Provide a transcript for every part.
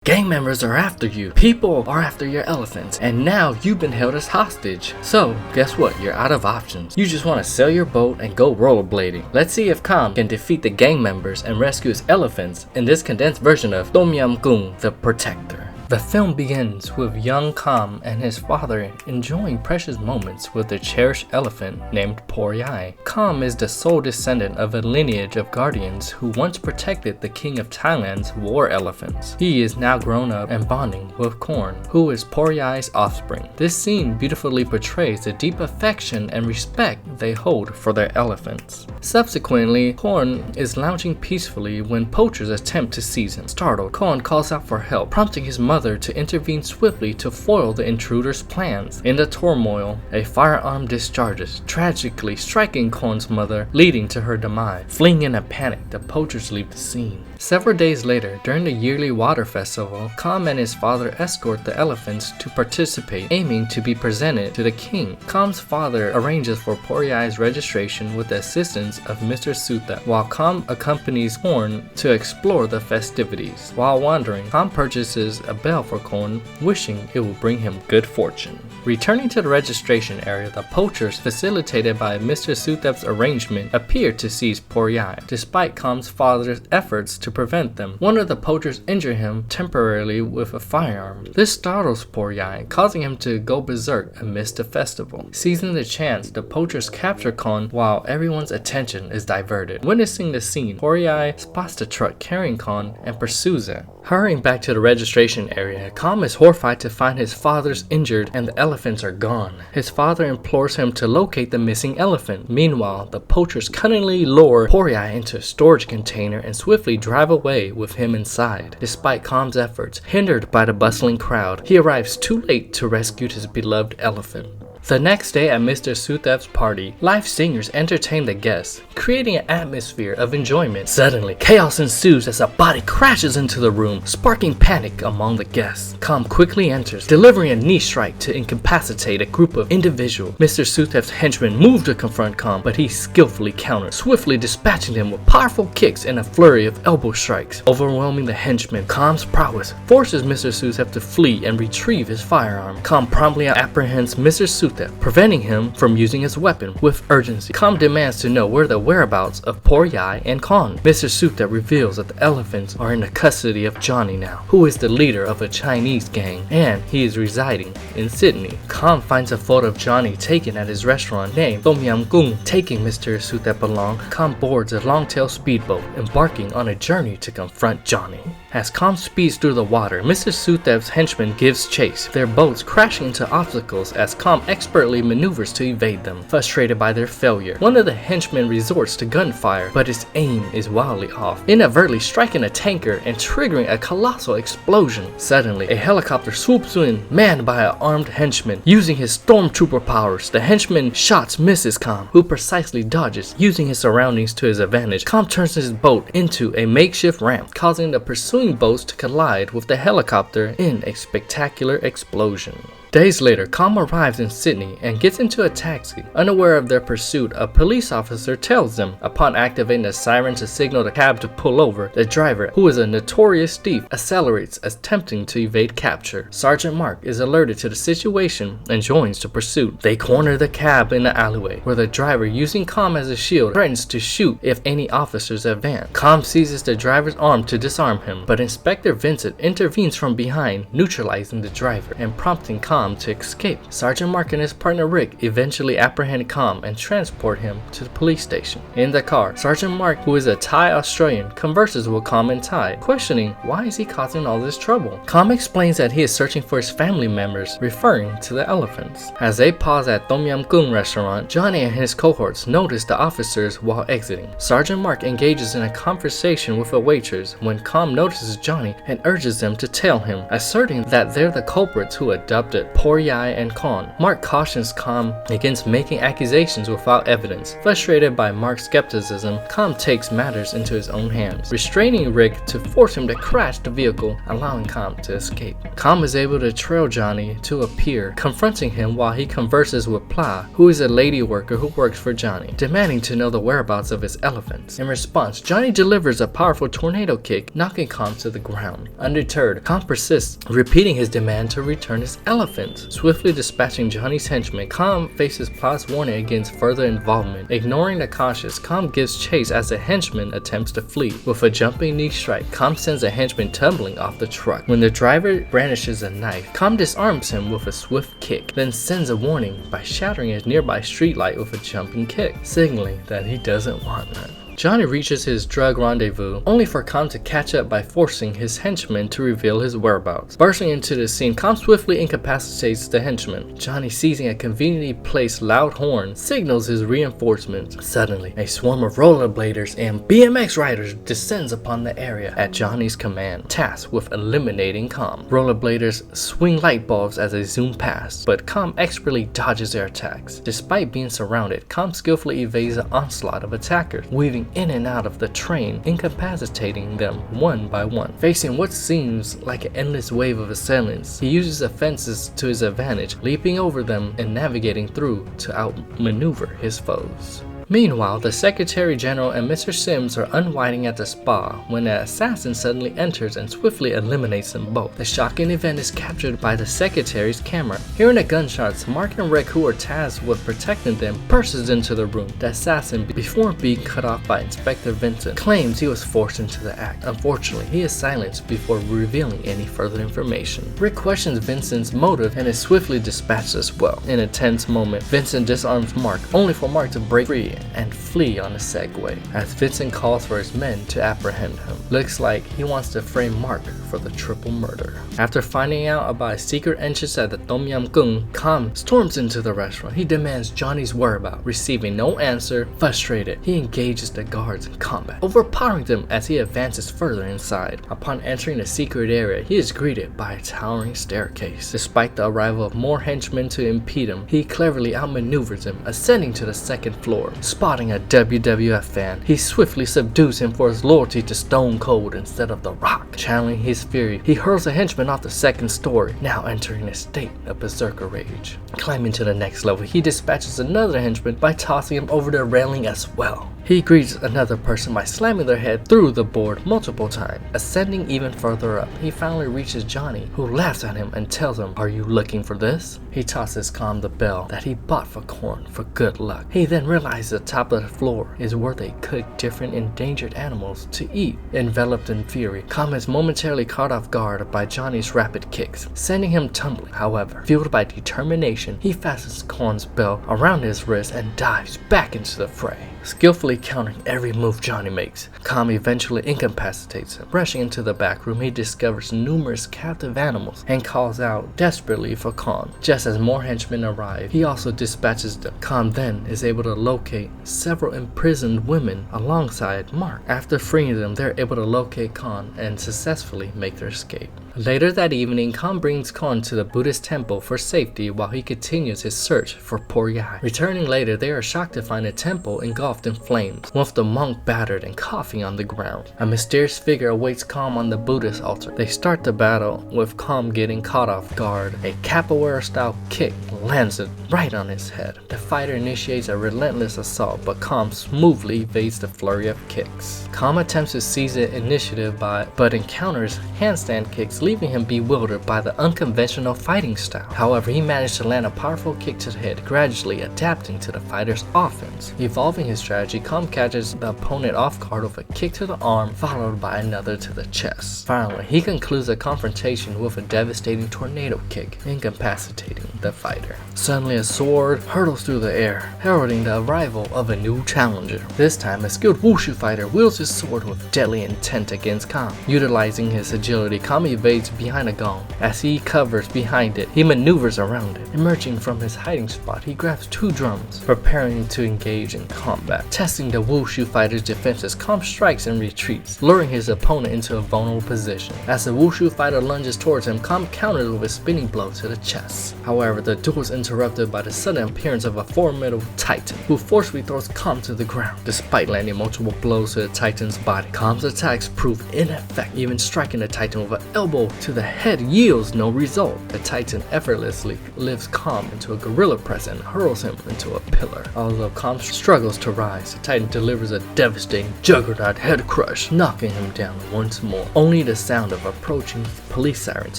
Gang members are after you. People are after your elephants. And now you've been held as hostage. So, guess what? You're out of options. You just want to sell your boat and go rollerblading. Let's see if Khams can defeat the gang members and rescue his elephants in this condensed version of Goong, the Protector. The film begins with young Khams and his father enjoying precious moments with their cherished elephant named Poachers. Khams is the sole descendant of a lineage of guardians who once protected the king of Thailand's war elephants. He is now grown up and bonding with Khorn, who is Poachers' offspring. This scene beautifully portrays the deep affection and respect they hold for their elephants. Subsequently, Khorn is lounging peacefully when poachers attempt to seize him. Startled, Khorn calls out for help, prompting his mother to intervene swiftly to foil the intruders' plans. In the turmoil, a firearm discharges, tragically striking Khorn's mother, leading to her demise. Fleeing in a panic, the poachers leave the scene. Several days later, during the yearly water festival, Khams and his father escort the elephants to participate, aiming to be presented to the king. Khams' father arranges for Poachers' registration with the assistance of Mr. Suthep, while Khams accompanies Khorn to explore the festivities. While wandering, Khams purchases a bell for Khorn, wishing it will bring him good fortune. Returning to the registration area, the poachers, facilitated by Mr. Suthep's arrangement, appear to seize Poachers, despite Khams' father's efforts to prevent them. One of the poachers injures him temporarily with a firearm. This startles Poachers, causing him to go berserk amidst the festival. Seizing the chance, the poachers capture Khorn while everyone's attention is diverted. Witnessing the scene, Poachers spots the truck carrying Khorn and pursues it. Hurrying back to the registration area, Khams is horrified to find his father's injured and the elephants are gone. His father implores him to locate the missing elephant. Meanwhile, the poachers cunningly lure Poachers into a storage container and swiftly drive away with him inside. Despite Khams' efforts, hindered by the bustling crowd, he arrives too late to rescue his beloved elephant. The next day at Mr. Suthep's party, live singers entertain the guests, creating an atmosphere of enjoyment. Suddenly, chaos ensues as a body crashes into the room, sparking panic among the guests. Khams quickly enters, delivering a knee strike to incapacitate a group of individuals. Mr. Suthep's henchmen move to confront Khams, but he skillfully counters, swiftly dispatching them with powerful kicks and a flurry of elbow strikes. Overwhelming the henchmen, Khams' prowess forces Mr. Suthep to flee and retrieve his firearm. Khams promptly apprehends Mr. Suthep, preventing him from using his weapon with urgency. Khams demands to know where the whereabouts of Poachers and Khorn. Mr. Suthep reveals that the elephants are in the custody of Johnny now, who is the leader of a Chinese gang, and he is residing in Sydney. Khams finds a photo of Johnny taken at his restaurant named Goong. Taking Mr. Suthep along, Khams boards a long-tail speedboat, embarking on a journey to confront Johnny. As Khams speeds through the water, Mr. Suthep's henchman gives chase, their boats crashing into obstacles as Khams expertly maneuvers to evade them. Frustrated by their failure, one of the henchmen resorts to gunfire, but his aim is wildly off, inadvertently striking a tanker and triggering a colossal explosion. Suddenly, a helicopter swoops in, manned by an armed henchman. Using his stormtrooper powers, the henchman shots misses Khams, who precisely dodges, using his surroundings to his advantage. Khams turns his boat into a makeshift ramp, causing the pursuing boats to collide with the helicopter in a spectacular explosion. Days later, Khams arrives in Sydney and gets into a taxi. Unaware of their pursuit, a police officer tells them. Upon activating the siren to signal the cab to pull over, the driver, who is a notorious thief, accelerates, attempting to evade capture. Sergeant Mark is alerted to the situation and joins the pursuit. They corner the cab in the alleyway, where the driver, using Khams as a shield, threatens to shoot if any officers advance. Khams seizes the driver's arm to disarm him, but Inspector Vincent intervenes from behind, neutralizing the driver and prompting Khams to escape. Sergeant Mark and his partner Rick eventually apprehend Khams and transport him to the police station. In the car, Sergeant Mark, who is a Thai Australian, converses with Khams in Thai, questioning why is he causing all this trouble. Khams explains that he is searching for his family members, referring to the elephants. As they pause at Goong restaurant, Johnny and his cohorts notice the officers while exiting. Sergeant Mark engages in a conversation with a waitress when Khams notices Johnny and urges them to tell him, asserting that they're the culprits who abducted Poor Yai and Khan. Mark cautions Kham against making accusations without evidence. Frustrated by Mark's skepticism, Kham takes matters into his own hands, restraining Rick to force him to crash the vehicle, allowing Kham to escape. Kham is able to trail Johnny to a pier, confronting him while he converses with Pla, who is a lady worker who works for Johnny, demanding to know the whereabouts of his elephants. In response, Johnny delivers a powerful tornado kick, knocking Kham to the ground. Undeterred, Kham persists, repeating his demand to return his elephants. Swiftly dispatching Johnny's henchmen, Kham faces Pla's warning against further involvement. Ignoring the cautious, Kham gives chase as the henchman attempts to flee. With a jumping knee strike, Kham sends a henchman tumbling off the truck. When the driver brandishes a knife, Kham disarms him with a swift kick, then sends a warning by shattering a nearby streetlight with a jumping kick, signaling that he doesn't want that. Johnny reaches his drug rendezvous, only for Kham to catch up by forcing his henchman to reveal his whereabouts. Bursting into the scene, Kham swiftly incapacitates the henchman. Johnny, seizing a conveniently placed loud horn, signals his reinforcements. Suddenly, a swarm of rollerbladers and BMX riders descends upon the area at Johnny's command, tasked with eliminating Kham. Rollerbladers swing light bulbs as they zoom past, but Kham expertly dodges their attacks. Despite being surrounded, Kham skillfully evades the onslaught of attackers, weaving in and out of the train, incapacitating them one by one. Facing what seems like an endless wave of assailants, he uses the fences to his advantage, leaping over them and navigating through to outmaneuver his foes. Meanwhile, the Secretary General and Mr. Sims are unwinding at the spa when an assassin suddenly enters and swiftly eliminates them both. The shocking event is captured by the Secretary's camera. Hearing the gunshots, Mark and Rick, who are tasked with protecting them, bursts into the room. The assassin, before being cut off by Inspector Vincent, claims he was forced into the act. Unfortunately, he is silenced before revealing any further information. Rick questions Vincent's motive and is swiftly dispatched as well. In a tense moment, Vincent disarms Mark, only for Mark to break free and flee on a Segway, as Vincent calls for his men to apprehend him. Looks like he wants to frame Mark for the triple murder. After finding out about a secret entrance at the Tom Yam Goong, Kham storms into the restaurant. He demands Johnny's whereabouts. Receiving no answer, frustrated, he engages the guards in combat, overpowering them as he advances further inside. Upon entering the secret area, he is greeted by a towering staircase. Despite the arrival of more henchmen to impede him, he cleverly outmaneuvers them, ascending to the second floor. Spotting a WWF fan, he swiftly subdues him for his loyalty to Stone Cold instead of The Rock. Channeling his fury, he hurls a henchman off the second story, now entering a state of berserker rage. Climbing to the next level, he dispatches another henchman by tossing him over the railing as well. He greets another person by slamming their head through the board multiple times. Ascending even further up, he finally reaches Johnny, who laughs at him and tells him, "Are you looking for this?" He tosses Kham the bell that he bought for Corn for good luck. He then realizes the top of the floor is where they cook different endangered animals to eat. Enveloped in fury, Kham is momentarily caught off guard by Johnny's rapid kicks, sending him tumbling. However, fueled by determination, he fastens Corn's bell around his wrist and dives back into the fray. Skillfully countering every move Johnny makes, Kham eventually incapacitates him. Rushing into the back room, he discovers numerous captive animals and calls out desperately for Kham. Just as more henchmen arrive, he also dispatches them. Kham then is able to locate several imprisoned women alongside Mark. After freeing them, they're able to locate Kham and successfully make their escape. Later that evening, Kham brings Kham to the Buddhist temple for safety while he continues his search for Poor Yai. Returning later, they are shocked to find a temple engulfed in flames, with the monk battered and coughing on the ground. A mysterious figure awaits Kham on the Buddhist altar. They start the battle, with Kham getting caught off guard. A capoeira-style kick lands it right on his head. The fighter initiates a relentless assault, but Kham smoothly evades the flurry of kicks. Kham attempts to seize the initiative but encounters handstand kicks, leaving him bewildered by the unconventional fighting style. However, he managed to land a powerful kick to the head, gradually adapting to the fighter's offense. Evolving his strategy, Kham catches the opponent off guard with a kick to the arm, followed by another to the chest. Finally, he concludes the confrontation with a devastating tornado kick, incapacitating the fighter. fighter. Suddenly a sword hurtles through the air, heralding the arrival of a new challenger. This time, a skilled wushu fighter wields his sword with deadly intent against Khams. Utilizing his agility, Khams evades behind a gong. As he covers behind it, he maneuvers around it. Emerging from his hiding spot, he grabs 2 drums, preparing to engage in combat. Testing the wushu fighter's defenses, Khams strikes and retreats, luring his opponent into a vulnerable position. As the wushu fighter lunges towards him, Khams counters with a spinning blow to the chest. However, the duel is interrupted by the sudden appearance of a formidable titan, who forcefully throws Khams to the ground. Despite landing multiple blows to the titan's body, Khams' attacks prove ineffective. Even striking the titan with an elbow to the head yields no result. The titan effortlessly lifts Khams into a gorilla press and hurls him into a pillar. Although Khams struggles to rise, the titan delivers a devastating juggernaut head crush, knocking him down once more. Only the sound of approaching police sirens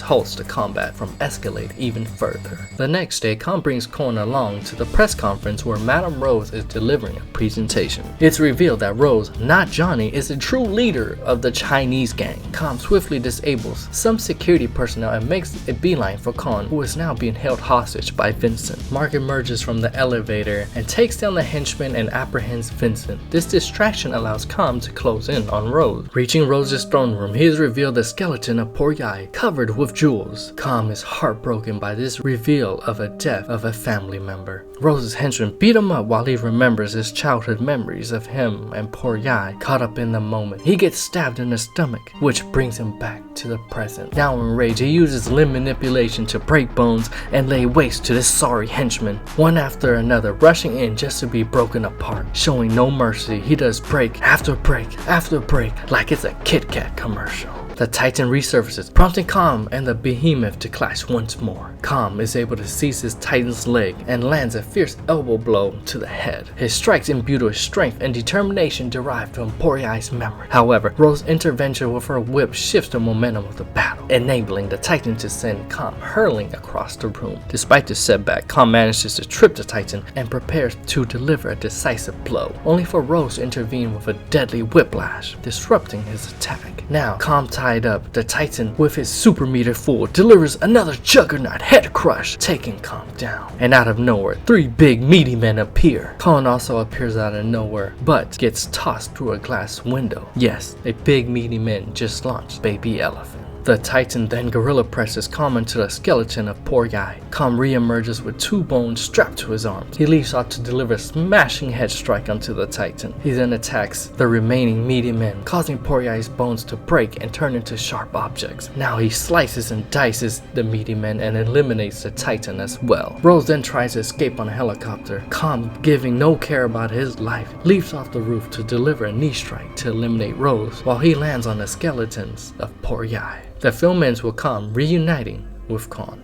halts the combat from escalating even further. The next day, Khams brings Korn along to the press conference where Madame Rose is delivering a presentation. It's revealed that Rose, not Johnny, is the true leader of the Chinese gang. Khams swiftly disables some security personnel and makes a beeline for Korn, who is now being held hostage by Vincent. Mark emerges from the elevator and takes down the henchman and apprehends Vincent. This distraction allows Khams to close in on Rose. Reaching Rose's throne room, he is revealed the skeleton of poor Yai, covered with jewels. Khams is heartbroken by this reveal of a death of a family member. Rose's henchmen beat him up while he remembers his childhood memories of him and poor Yai. Caught up in the moment, he gets stabbed in the stomach, which brings him back to the present. Now enraged, he uses limb manipulation to break bones and lay waste to this sorry henchman, one after another, rushing in just to be broken apart. Showing no mercy, he does break after break after break like it's a Kit Kat commercial. The Titan resurfaces, prompting Khams and the behemoth to clash once more. Khams is able to seize his Titan's leg and lands a fierce elbow blow to the head. His strikes imbue with strength and determination derived from Poryai's memory. However, Rose's intervention with her whip shifts the momentum of the battle, enabling the Titan to send Khams hurling across the room. Despite the setback, Khams manages to trip the Titan and prepares to deliver a decisive blow, only for Rose to intervene with a deadly whiplash, disrupting his attack. Now, Khams tied up, the Titan, with his super meter full, delivers another juggernaut head crush, taking Khams down. And out of nowhere, 3 big meaty men appear. Korn also appears out of nowhere, but gets tossed through a glass window. Yes, a big meaty man just launched baby elephant. The Titan then gorilla presses Khams into the skeleton of poor Yai. Khams re-emerges with 2 bones strapped to his arms. He leaps out to deliver a smashing head strike onto the Titan. He then attacks the remaining meaty men, causing poor Yai's bones to break and turn into sharp objects. Now he slices and dices the meaty men and eliminates the Titan as well. Rose then tries to escape on a helicopter. Khams, giving no care about his life, leaps off the roof to deliver a knee strike to eliminate Rose, while he lands on the skeletons of poor Yai. The film ends with Khams reuniting with Korn.